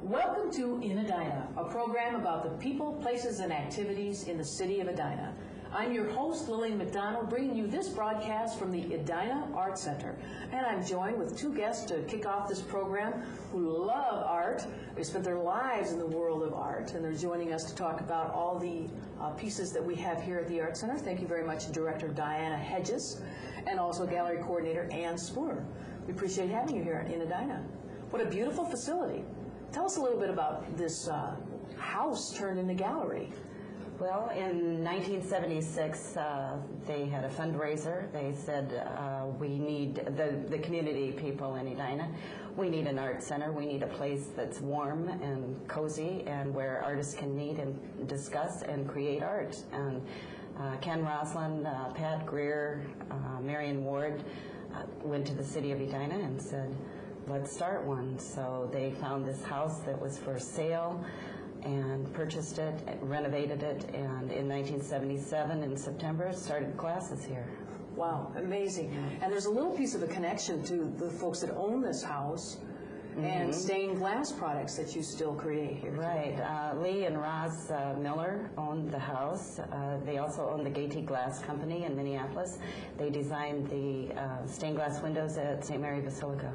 Welcome to In Edina, a program about the people, places, and activities in the city of Edina. I'm your host, Lillian McDonald, bringing you this broadcast from the Edina Art Center. And I'm joined with two guests to kick off this program who love art. They spent their lives in the world of art, and they're joining us to talk about all the pieces that we have here at the Art Center. Thank you very much, Director Diana Hedges, and also Gallery Coordinator Ann Spooner. We appreciate having you here in Edina. What a beautiful facility. Tell us a little bit about this house turned into gallery. Well, in 1976, they had a fundraiser. They said, we need, the community people in Edina, we need an art center. We need a place that's warm and cozy and where artists can meet and discuss and create art. And Ken Roslin, Pat Greer, Marion Ward went to the city of Edina and said, let's start one. So they found this house that was for sale and purchased it, renovated it, and in 1977, in September, started classes here. Wow, amazing. And there's a little piece of a connection to the folks that own this house and stained glass products that you still create here. Right. Lee and Roz Miller owned the house. They also own the Gaiety Glass Company in Minneapolis. They designed the stained glass windows at St. Mary Basilica.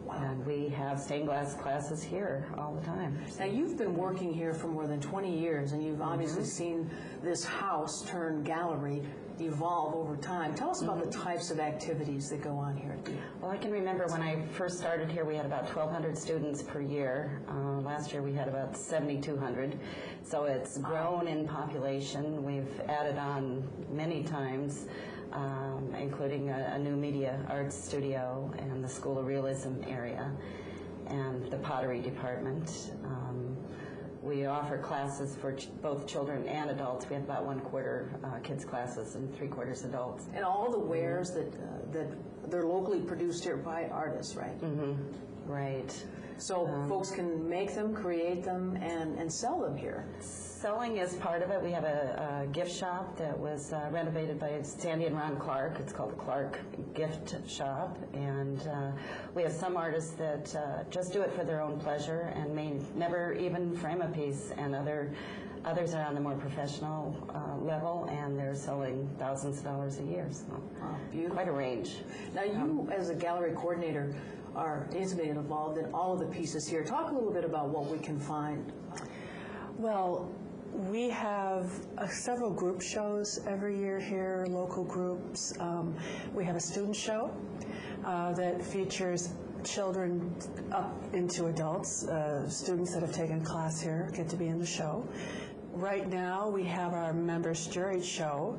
Wow. And we have stained glass classes here all the time. Now, you've been working here for more than 20 years, and you've obviously seen this house turn gallery evolve over time. Tell us about the types of activities that go on here. Well, I can remember when I first started here, we had about 1,200 students per year. Last year we had about 7,200. So it's grown in population. We've added on many times, including a new media arts studio and the School of Realism area and the Pottery Department. We offer classes for both children and adults. We have about 1/4 kids classes and 3/4 adults. And all the wares that they're locally produced here by artists, right? Right. So folks can make them, create them, and sell them here. Selling is part of it. We have a gift shop that was renovated by Sandy and Ron Clark. It's called the Clark Gift Shop. And we have some artists that just do it for their own pleasure and may never even frame a piece. And others are on the more professional level, and they're selling thousands of dollars a year. So beautiful. Quite a range. Now you, as a gallery coordinator, are intimately involved in all of the pieces here. Talk a little bit about what we can find. Well, we have several group shows every year here, local groups. We have a student show that features children up into adults. Students that have taken class here get to be in the show. Right now we have our members' juried show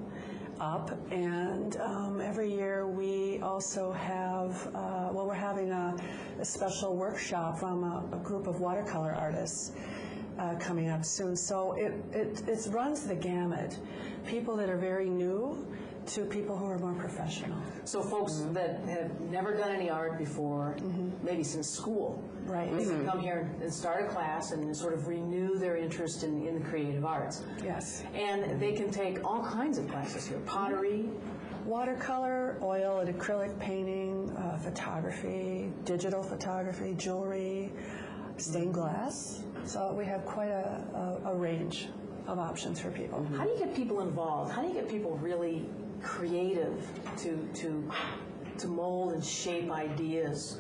up, and every year we also have, we're having a special workshop from a group of watercolor artists coming up soon. So it runs the gamut. People that are very new to people who are more professional. So folks that have never done any art before, maybe since school, right? They can come here and start a class and sort of renew their interest in the creative arts. Yes. And they can take all kinds of classes here: pottery, watercolor, oil and acrylic painting, photography, digital photography, jewelry, stained glass. So we have quite a range of options for people. How do you get people involved? How do you get people really creative to mold and shape ideas?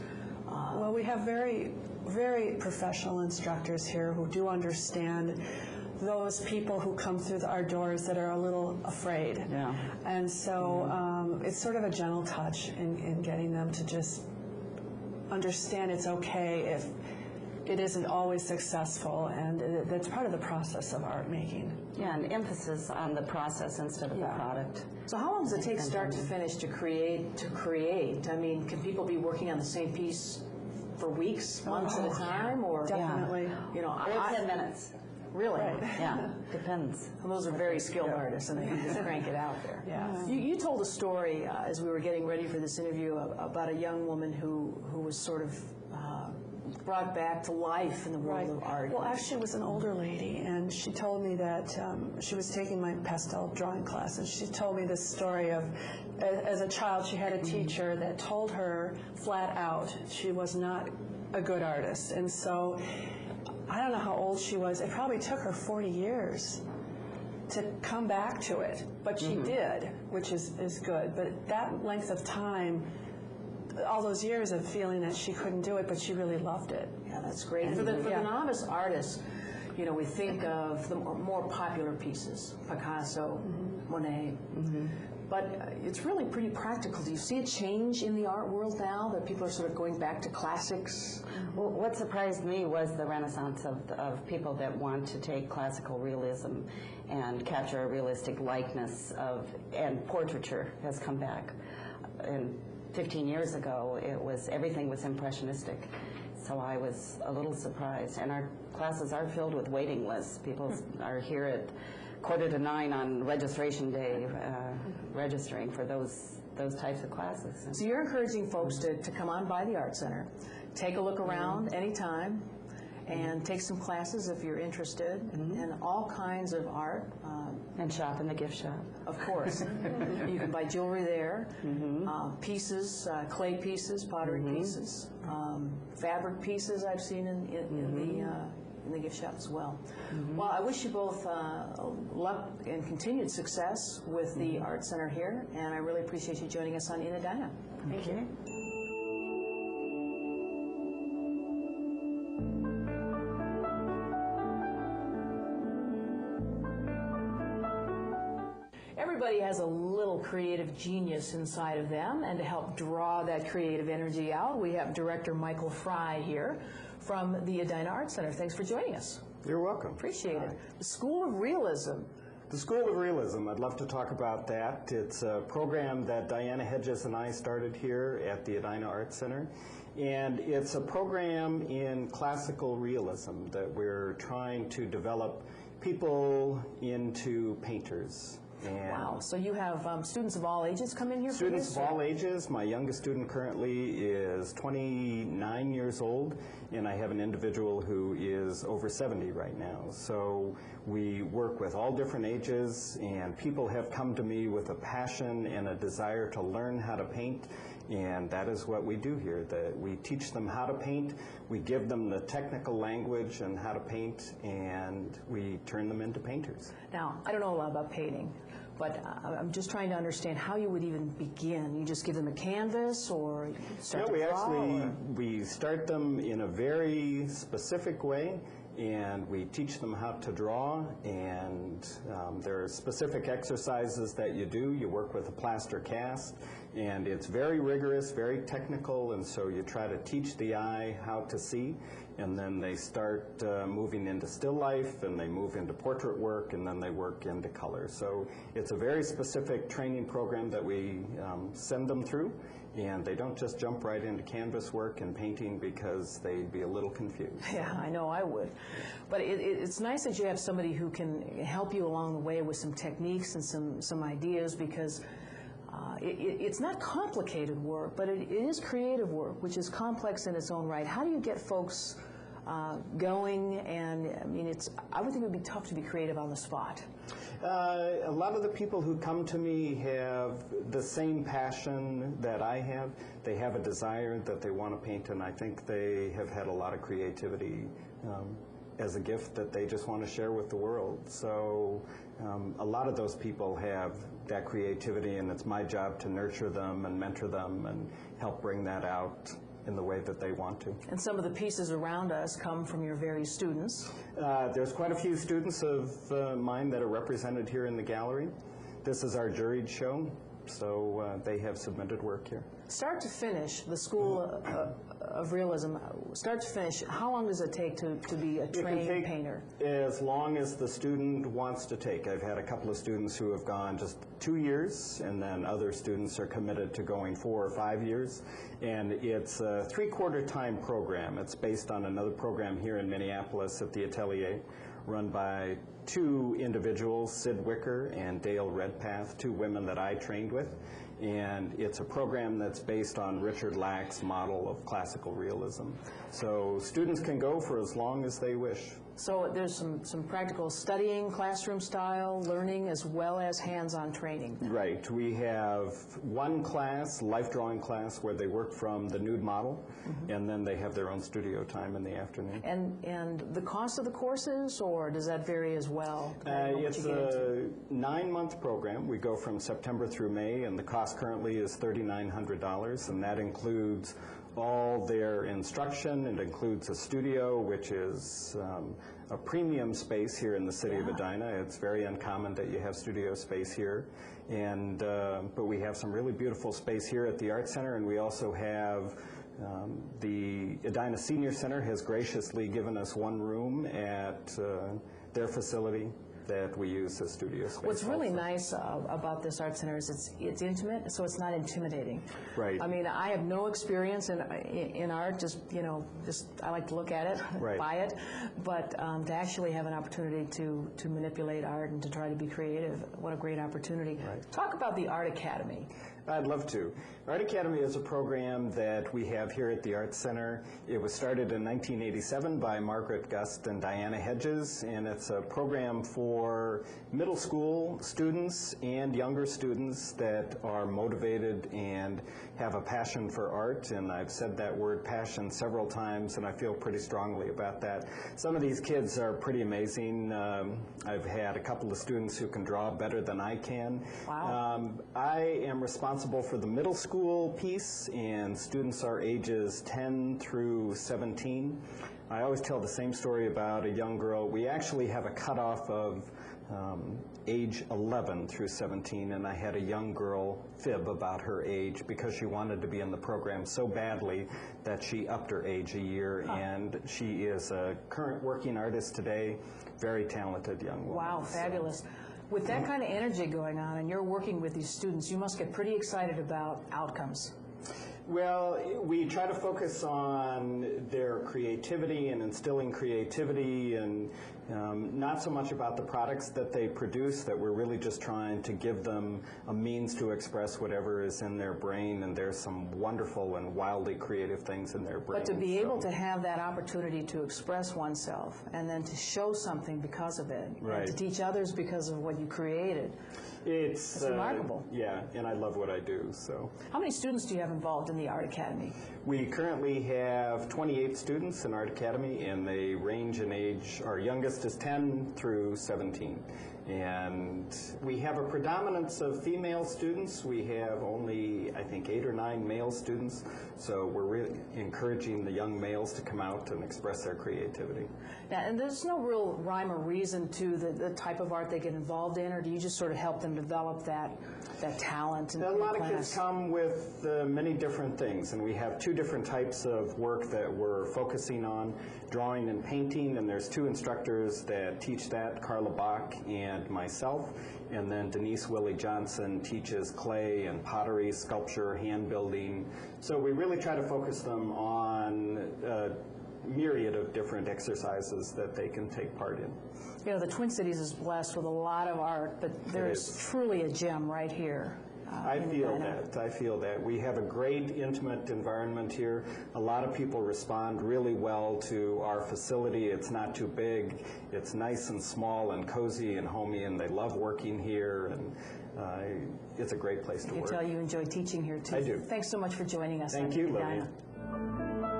Well, we have very, very professional instructors here who do understand those people who come through our doors that are a little afraid. Yeah. And so it's sort of a gentle touch in getting them to just understand it's okay if it isn't always successful, and that's part of the process of art making. Yeah, and emphasis on the process instead of the product. So how long does it take start to finish to create? I mean, can people be working on the same piece for weeks, months at a time, or Definitely. you know, Or 10 minutes. really. Right. Yeah, depends. And those are very skilled artists, and they can just crank it out there. Yeah. You told a story as we were getting ready for this interview about a young woman who was sort of brought back to life in the world of art. Well, actually, it was an older lady, and she told me that she was taking my pastel drawing class, and she told me this story of, as a child, she had a teacher that told her flat out she was not a good artist. And so, I don't know how old she was. It probably took her 40 years to come back to it, but she did, which is good. But that length of time, all those years of feeling that she couldn't do it, but she really loved it. Yeah, that's great. For the novice artist, you know, we think of the more popular pieces, Picasso, Monet, but it's really pretty practical. Do you see a change in the art world now, that people are sort of going back to classics? Well, what surprised me was the renaissance of people that want to take classical realism and capture a realistic likeness of, and portraiture has come back. And 15 years ago, everything was impressionistic. So I was a little surprised. And our classes are filled with waiting lists. People are here at 8:45 on registration day, registering for those types of classes. So you're encouraging folks to come on by the Art Center, take a look around anytime, and take some classes if you're interested, in all kinds of art. And shop in the gift shop. Of course. You can buy jewelry there, pieces, clay pieces, pottery pieces, fabric pieces I've seen in the gift shop as well. Well, I wish you both luck and continued success with the Art Center here, and I really appreciate you joining us on In Edina. Thank you. Everybody has a little creative genius inside of them, and to help draw that creative energy out, we have Director Michael Fry here from the Edina Art Center. Thanks for joining us. You're welcome. Appreciate it. The School of Realism. The School of Realism, I'd love to talk about that. It's a program that Diana Hedges and I started here at the Edina Art Center. And it's a program in classical realism that we're trying to develop people into painters. And Wow. So you have students of all ages come in here students for of this? all ages. My youngest student currently is 29 years old, and I have an individual who is over 70 right now. So we work with all different ages, and people have come to me with a passion and a desire to learn how to paint, and that is what we do here. That we teach them how to paint, we give them the technical language and how to paint, and we turn them into painters. Now, I don't know a lot about painting, but I'm just trying to understand how you would even begin. You just give them a canvas, or start to draw? We start them in a very specific way, and we teach them how to draw, and there are specific exercises that you do. You work with a plaster cast, and it's very rigorous, very technical, and so you try to teach the eye how to see, and then they start moving into still life, and they move into portrait work, and then they work into color. So it's a very specific training program that we send them through, and they don't just jump right into canvas work and painting because they'd be a little confused. Yeah, I know I would. But it's nice that you have somebody who can help you along the way with some techniques and some ideas, because it's not complicated work, but it is creative work, which is complex in its own right. How do you get folks going? And I mean, I would think it would be tough to be creative on the spot. A lot of the people who come to me have the same passion that I have. They have a desire that they want to paint, and I think they have had a lot of creativity as a gift that they just want to share with the world. So a lot of those people have that creativity, and it's my job to nurture them and mentor them and help bring that out in the way that they want to. And some of the pieces around us come from your very students. There's quite a few students of mine that are represented here in the gallery. This is our juried show, So they have submitted work here. Start to finish, the School of Realism, start to finish, how long does it take to be a trained painter? As long as the student wants to take. I've had a couple of students who have gone just 2 years, and then other students are committed to going 4 or 5 years. And it's a 3/4 time program. It's based on another program here in Minneapolis at the Atelier, run by 2 individuals, Sid Wicker and Dale Redpath, 2 women that I trained with. And it's a program that's based on Richard Lack's model of classical realism. So students can go for as long as they wish. So there's some practical studying, classroom style, learning, as well as hands-on training. Right. We have one class, life drawing class, where they work from the nude model, and then they have their own studio time in the afternoon. And the cost of the courses, or does that vary as well? It's a 9-month program. We go from September through May, and the cost currently is $3,900, and that includes all their instruction. It includes a studio, which is a premium space here in the city of Edina. It's very uncommon that you have studio space here. And but we have some really beautiful space here at the Art Center, and we also have the Edina Senior Center has graciously given us one room at their facility that we use as studio space. What's really also nice about this art center is it's intimate, so it's not intimidating. Right. I mean, I have no experience in art. Just I like to look at it, Right. buy it, but to actually have an opportunity to manipulate art and to try to be creative, what a great opportunity. Right. Talk about the Art Academy. I'd love to. Art Academy is a program that we have here at the Art Center. It was started in 1987 by Margaret Gust and Diana Hedges, and it's a program for middle school students and younger students that are motivated and have a passion for art, and I've said that word passion several times, and I feel pretty strongly about that. Some of these kids are pretty amazing. I've had a couple of students who can draw better than I can. Wow. I am responsible for the middle school piece, and students are ages 10 through 17. I always tell the same story about a young girl. We actually have a cutoff of age 11 through 17, and I had a young girl fib about her age because she wanted to be in the program so badly that she upped her age a year, and she is a current working artist today, very talented young woman. Wow, fabulous. With that kind of energy going on, and you're working with these students, you must get pretty excited about outcomes. Well, we try to focus on their creativity and instilling creativity, and not so much about the products that they produce, that we're really just trying to give them a means to express whatever is in their brain, and there's some wonderful and wildly creative things in their brain. But to be able to have that opportunity to express oneself and then to show something because of it, Right. and to teach others because of what you created, It's remarkable. Yeah, and I love what I do, so. How many students do you have involved in the Art Academy? We currently have 28 students in Art Academy, and they range in age. Our youngest is 10 through 17. And we have a predominance of female students. We have only, I think, 8 or 9 male students. So we're really encouraging the young males to come out and express their creativity. Now, and there's no real rhyme or reason to the type of art they get involved in, or do you just sort of help them develop that talent in A lot of class? kids come with many different things, and we have 2 different types of work that we're focusing on, drawing and painting, and there's 2 instructors that teach that, Carla Bach and myself, and then Denise Willie Johnson teaches clay and pottery, sculpture, hand building. So we really try to focus them on a myriad of different exercises that they can take part in. You know, the Twin Cities is blessed with a lot of art, but there's truly a gem right here. I feel that. We have a great, intimate environment here. A lot of people respond really well to our facility. It's not too big. It's nice and small and cozy and homey, and they love working here, and it's a great place to I can work. tell you enjoy teaching here, too. I do. Thanks so much for joining us. Thank on you, Edina. Lillian.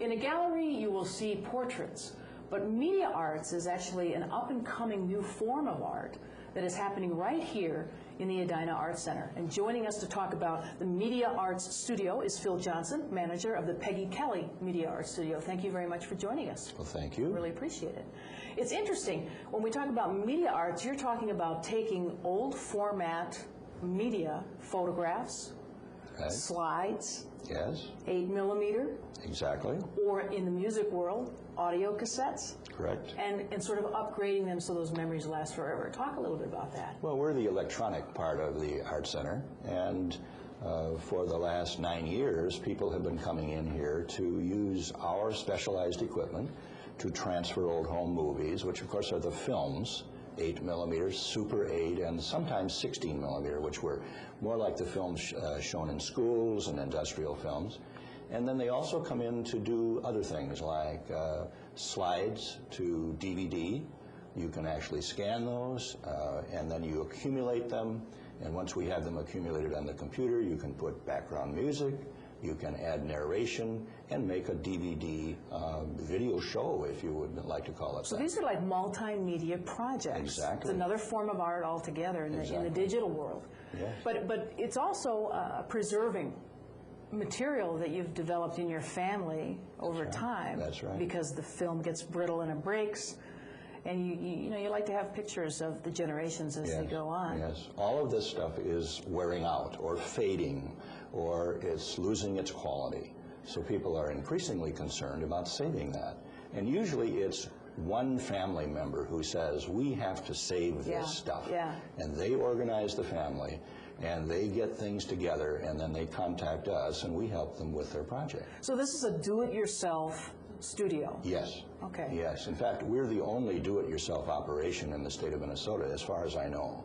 In a gallery, you will see portraits, but media arts is actually an up-and-coming new form of art that is happening right here in the Edina Art Center. And joining us to talk about the Media Arts Studio is Phil Johnson, manager of the Peggy Kelly Media Arts Studio. Thank you very much for joining us. Well, thank you. Really appreciate it. It's interesting, when we talk about media arts, you're talking about taking old format media, photographs, Right. slides, Yes, 8mm, exactly. or in the music world, audio cassettes, Correct. and sort of upgrading them so those memories last forever. Talk a little bit about that. Well, we're the electronic part of the Art Center, and for the last 9 years, people have been coming in here to use our specialized equipment to transfer old home movies, which of course are the films, 8mm, Super 8, and sometimes 16mm, which were more like the films shown in schools and industrial films. And then they also come in to do other things like slides to DVD. You can actually scan those, and then you accumulate them. And once we have them accumulated on the computer, you can put background music, you can add narration, and make a DVD video show, if you would like to call it So that. these are like multimedia projects. Exactly. It's another form of art altogether in the Exactly. digital world. Yes. But it's also preserving material that you've developed in your family over time. That's right. Because the film gets brittle and it breaks, and you like to have pictures of the generations as they go on. Yes, all of this stuff is wearing out or fading, or it's losing its quality. So people are increasingly concerned about saving that. And usually it's one family member who says, we have to save Yeah, this stuff. yeah. And they organize the family, and they get things together, and then they contact us, and we help them with their project. So this is a do-it-yourself studio. Yes. Okay. Yes. In fact, we're the only do-it-yourself operation in the state of Minnesota, as far as I know.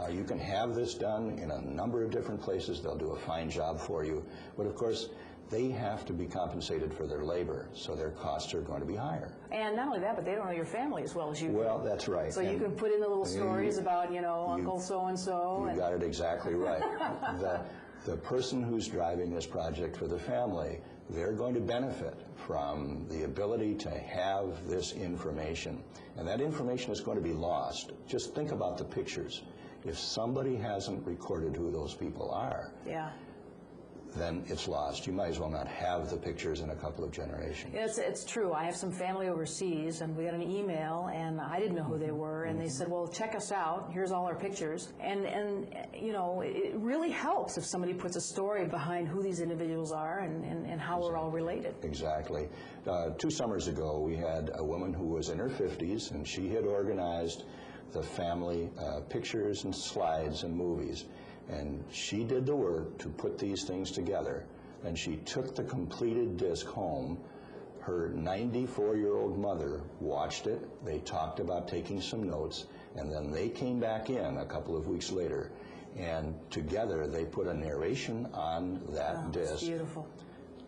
You can have this done in a number of different places. They'll do a fine job for you. But of course, they have to be compensated for their labor, so their costs are going to be higher. And not only that, but they don't know your family as well as you do. Well, that's right. So you And can put in the little you- stories about, Uncle so-and-so. You got it exactly right. The person who's driving this project for the family, they're going to benefit from the ability to have this information. And that information is going to be lost. Just think about the pictures. If somebody hasn't recorded who those people are, Yeah. then it's lost. You might as well not have the pictures in a couple of generations. It's true. I have some family overseas, and we got an email, and I didn't know who they were, and they said, well, check us out. Here's all our pictures. And it really helps if somebody puts a story behind who these individuals are and how we're all related. Exactly. 2 summers ago, we had a woman who was in her 50s, and she had organized the family pictures and slides and movies. And she did the work to put these things together. And she took the completed disc home. Her 94-year-old mother watched it. They talked about taking some notes. And then they came back in a couple of weeks later. And together they put a narration on that disc. It's beautiful.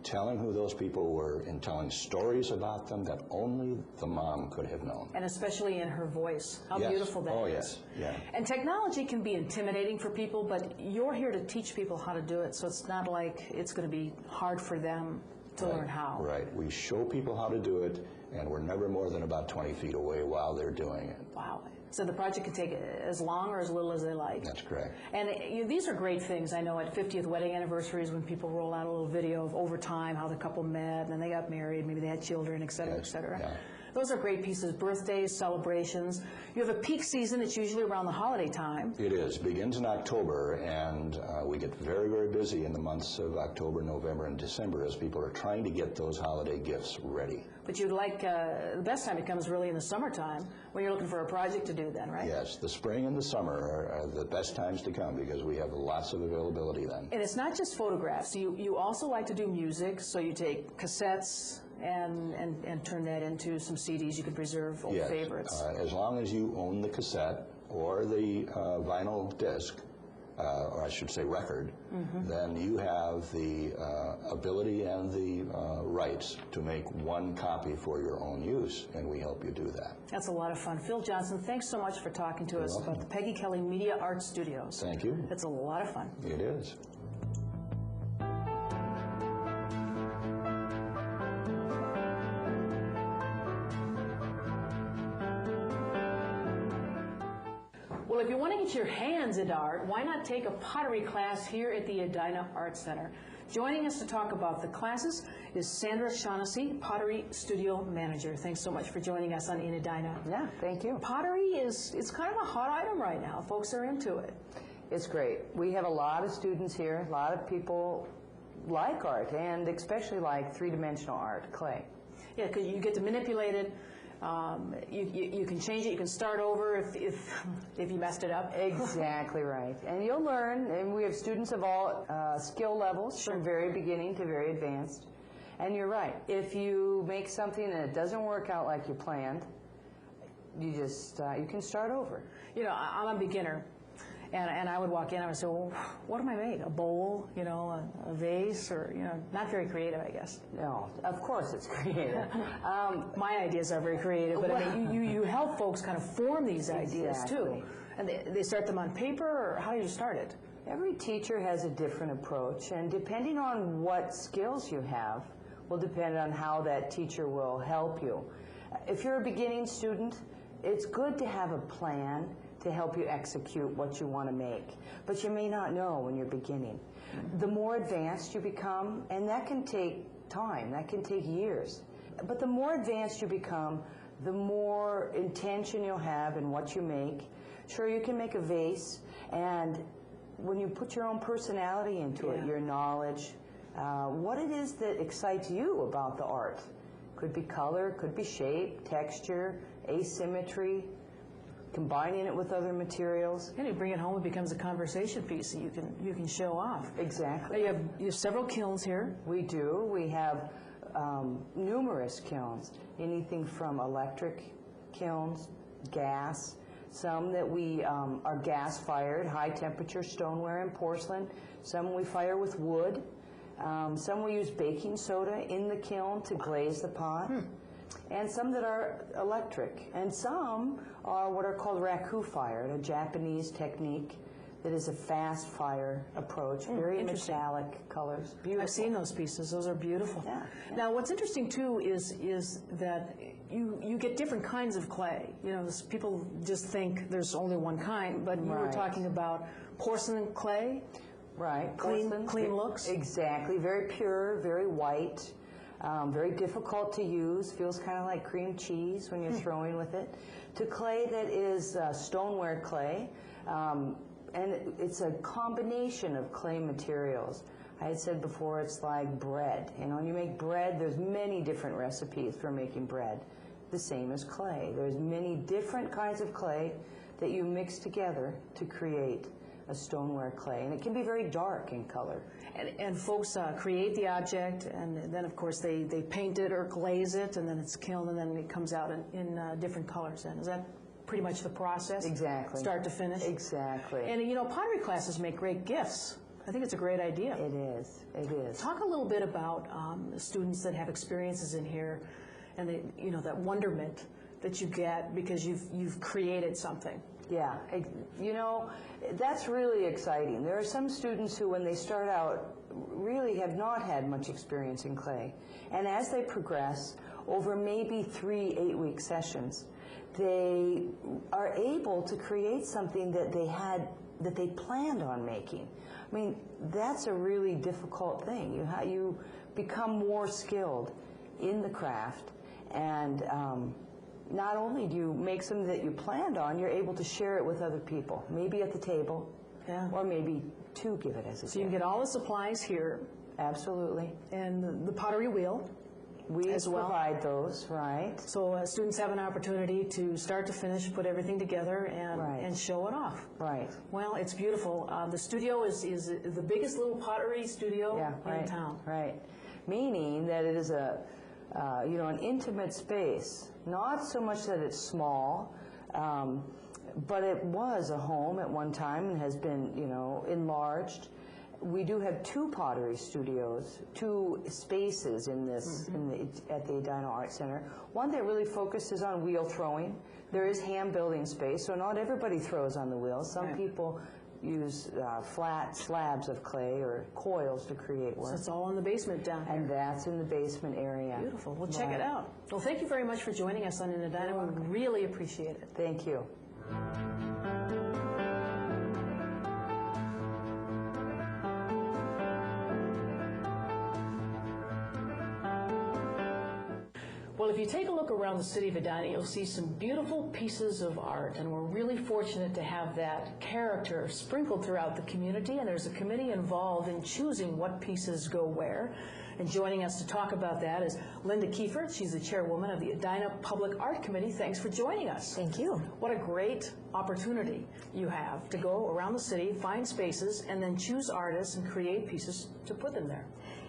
Telling who those people were and telling stories about them that only the mom could have known. And especially in her voice. How Yes. beautiful that is. Oh, yes. Yeah. And technology can be intimidating for people, but you're here to teach people how to do it, so it's not like it's going to be hard for them to learn how. Right. We show people how to do it, and we're never more than about 20 feet away while they're doing it. Wow. So the project can take as long or as little as they like. That's correct. And these are great things. I know at 50th wedding anniversaries when people roll out a little video of over time how the couple met and then they got married, maybe they had children, et cetera, et cetera. Yeah. Those are great pieces, birthdays, celebrations. You have a peak season, it's usually around the holiday time. It is. Begins in October, and we get very, very busy in the months of October, November, and December as people are trying to get those holiday gifts ready. But you'd like, the best time it comes really in the summertime when you're looking for a project to do then, right? Yes, the spring and the summer are the best times to come because we have lots of availability then. And it's not just photographs. You also like to do music, so you take cassettes and turn that into some CDs you can preserve old Yes, favorites. as long as you own the cassette or the vinyl disc, or I should say record, then you have the ability and the rights to make one copy for your own use, and we help you do that. That's a lot of fun. Phil Johnson, thanks so much for talking to us about the Peggy Kelly Media Art Studios. Thank you. It's a lot of fun. It is. Well, if you ain't your hands into art, why not take a pottery class here at the Edina Art Center? Joining us to talk about the classes is Sandra Shaughnessy, Pottery Studio Manager. Thanks so much for joining us on In Edina. Yeah, thank you. Pottery it's kind of a hot item right now. Folks are into it. It's great. We have a lot of students here. A lot of people like art, and especially like three-dimensional art, clay. Yeah, because you get to manipulate it. You can change it. You can start over if you messed it up. Exactly right. And you'll learn, and we have students of all skill levels, from very beginning to very advanced. And you're right. If you make something and it doesn't work out like you planned, you just you can start over. You know, I'm a beginner. And I would walk in and I would say, well, what do I make? A bowl, you know, a vase, or, you know, not very creative, I guess. No, of course it's creative. My ideas are very creative, but I mean, you help folks kind of form these ideas, too. And they start them on paper, or how do you start it? Every teacher has a different approach, and depending on what skills you have will depend on how that teacher will help you. If you're a beginning student, it's good to have a plan to help you execute what you want to make. But you may not know when you're beginning. The more advanced you become, and that can take time, that can take years, but the more advanced you become, the more intention you'll have in what you make. Sure, you can make a vase, and when you put your own personality into it, your knowledge, what it is that excites you about the art. Could be color, could be shape, texture, asymmetry, combining it with other materials. And you bring it home, it becomes a conversation piece that you can show off. Exactly. You have several kilns here. We do. We have numerous kilns, anything from electric kilns, gas, some that we are gas-fired, high-temperature stoneware and porcelain, some we fire with wood, some we use baking soda in the kiln to glaze the pot. And some that are electric, and some are what are called raku fired, a Japanese technique that is a fast fire approach, very metallic colors. Beautiful. I've seen those pieces. Those are beautiful. Yeah. Now, what's interesting too is that you get different kinds of clay. You know, people just think there's only one kind, but you were talking about porcelain clay. Right. Clean looks. Exactly. Very pure, very white. Very difficult to use, feels kind of like cream cheese when you're throwing with it, to clay that is stoneware clay, and it's a combination of clay materials. I had said before, it's like bread. You know, when you make bread, there's many different recipes for making bread, the same as clay. There's many different kinds of clay that you mix together to create a stoneware clay, and it can be very dark in color. And folks create the object, and then of course they paint it or glaze it, and then it's kilned, and then it comes out in different colors. And is that pretty much the process? Exactly. Start to finish? Exactly. And you know, pottery classes make great gifts. I think it's a great idea. It is. It is. Talk a little bit about students that have experiences in here, and that wonderment that you get because you've created something. Yeah, you know, that's really exciting. There are some students who, when they start out, really have not had much experience in clay. And as they progress, over maybe 3 8-week sessions, they are able to create something that they planned on making. I mean, that's a really difficult thing. You become more skilled in the craft, and not only do you make something that you planned on, you're able to share it with other people, maybe at the table, or maybe to give it as a gift. So you can get all the supplies here. Absolutely. And the pottery wheel. We as well. Provide those, right. So students have an opportunity to start to finish, put everything together, and show it off. Right. Well, it's beautiful. The studio is the biggest little pottery studio in town. Right. Meaning that it is an intimate space. Not so much that it's small, but it was a home at one time and has been, enlarged. We do have 2 pottery studios, 2 spaces in this at the Edina Art Center. One that really focuses on wheel throwing. There is hand building space, so not everybody throws on the wheel. Some people use flat slabs of clay or coils to create work. So it's all in the basement down here. And that's in the basement area. Beautiful. Well, check it out. Well, thank you very much for joining us on In Edina. We really appreciate it. Thank you. Well, if you take a look around the city of Edina, you'll see some beautiful pieces of art, and we're really fortunate to have that character sprinkled throughout the community, and there's a committee involved in choosing what pieces go where. And joining us to talk about that is Linda Kiefer. She's the chairwoman of the Edina Public Art Committee. Thanks for joining us. Thank you. What a great opportunity you have to go around the city, find spaces, and then choose artists and create pieces to put them there.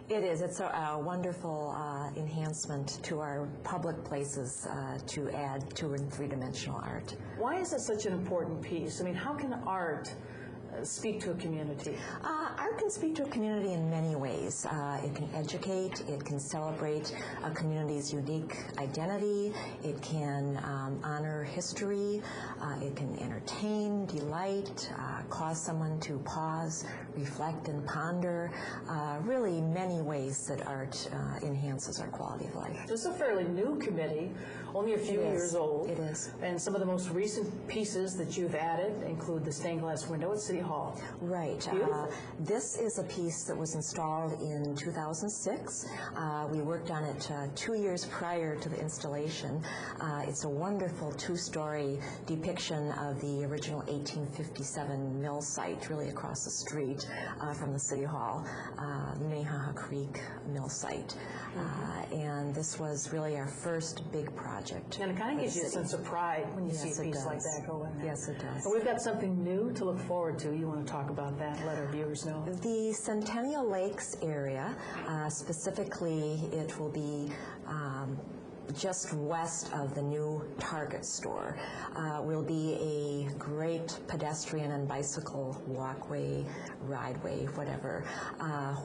It is. It's a wonderful enhancement to our public places to add two- and three-dimensional art. Why is that such an important piece? I mean, how can art speak to a community? Art can speak to a community in many ways. It can educate, it can celebrate a community's unique identity, it can honor history, it can entertain, delight, cause someone to pause, reflect, and ponder. Really many ways that art enhances our quality of life. This is a fairly new committee, only a few years old. It is. And some of the most recent pieces that you've added include the stained glass window at City Hall. Right. This is a piece that was installed in 2006. We worked on it 2 years prior to the installation. It's a wonderful two-story depiction of the original 1857 mill site, really across the street from the City Hall, the Minnehaha Creek mill site. And this was really our first big project. And it kind of gives you a sense of pride when you see a piece like that go in there. Yes, it does. And we've got something new to look forward to. You want to talk about that and let our viewers know? The Centennial Lakes area, specifically, it will be just west of the new Target store, will be a great pedestrian and bicycle walkway, rideway, whatever,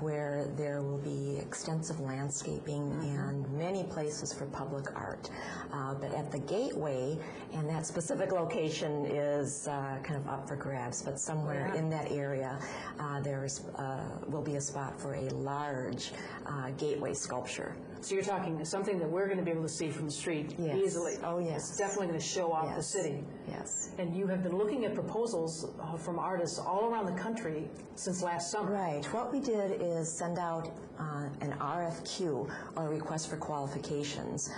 where there will be extensive landscaping and many places for public art. But at the gateway, and that specific location is kind of up for grabs, but somewhere in that area will be a spot for a large gateway sculpture. So you're talking something that we're going to be able to see from the street easily. Oh, yes. It's definitely going to show off the city. Yes. And you have been looking at proposals from artists all around the country since last summer. Right. What we did is send out an RFQ, or a request for qualifications,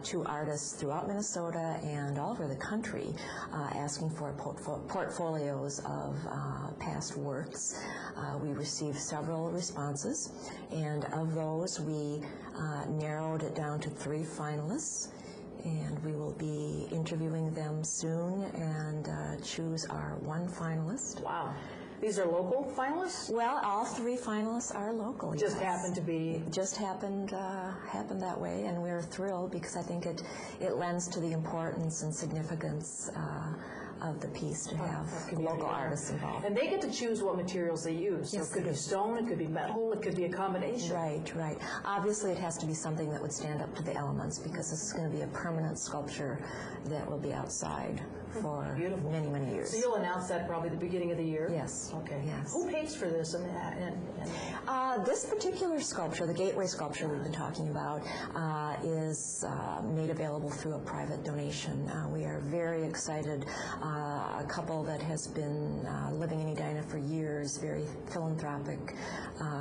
to artists throughout Minnesota and all over the country, asking for portfolios of past works. We received several responses, and of those we narrowed it down to 3 finalists, and we will be interviewing them soon and choose our 1 finalist. Wow. These are local finalists? Well, all 3 finalists are local. Just happened to be... Just happened that way, and we're thrilled because I think it lends to the importance and significance of the piece to have local artists involved. And they get to choose what materials they use. Yes, so it could they be do. stone, it could be metal, it could be a combination. Right, right. Obviously, it has to be something that would stand up to the elements because this is going to be a permanent sculpture that will be outside for many, many years. So you'll announce that probably at the beginning of the year? Yes. Okay. Yes. Who pays for this? This particular sculpture, the gateway sculpture we've been talking about, is made available through a private donation. We are very excited. A couple that has been living in Edina for years, very philanthropic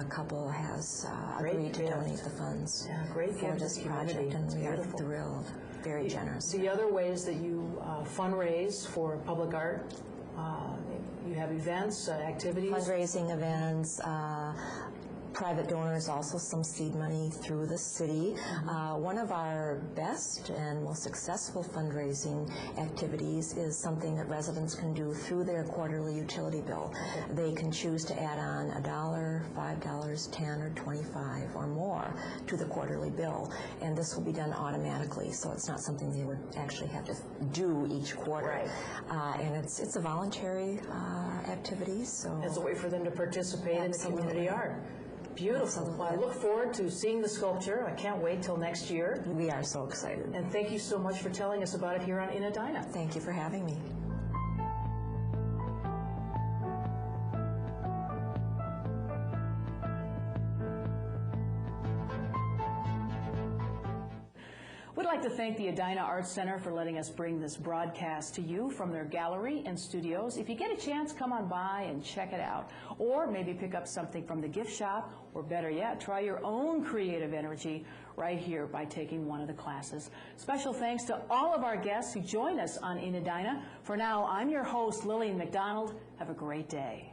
couple, has agreed to donate the funds for this project, and we are thrilled. Very generous. The other ways that you fundraise for public art, you have events, activities? Fundraising events, private donors, also some seed money through the city. One of our best and most successful fundraising activities is something that residents can do through their quarterly utility bill. They can choose to add on $1, $5, $10, or $25 or more to the quarterly bill, and this will be done automatically, so it's not something they would actually have to do each quarter. And it's a voluntary activity, so it's a way for them to participate in the community art. Beautiful. Well, I look forward to seeing the sculpture. I can't wait till next year. We are so excited. And thank you so much for telling us about it here on In Edina. Thank you for having me. We'd like to thank the Edina Art Center for letting us bring this broadcast to you from their gallery and studios. If you get a chance, come on by and check it out. Or maybe pick up something from the gift shop, or better yet, try your own creative energy right here by taking one of the classes. Special thanks to all of our guests who join us on In Edina. For now, I'm your host, Lillian McDonald. Have a great day.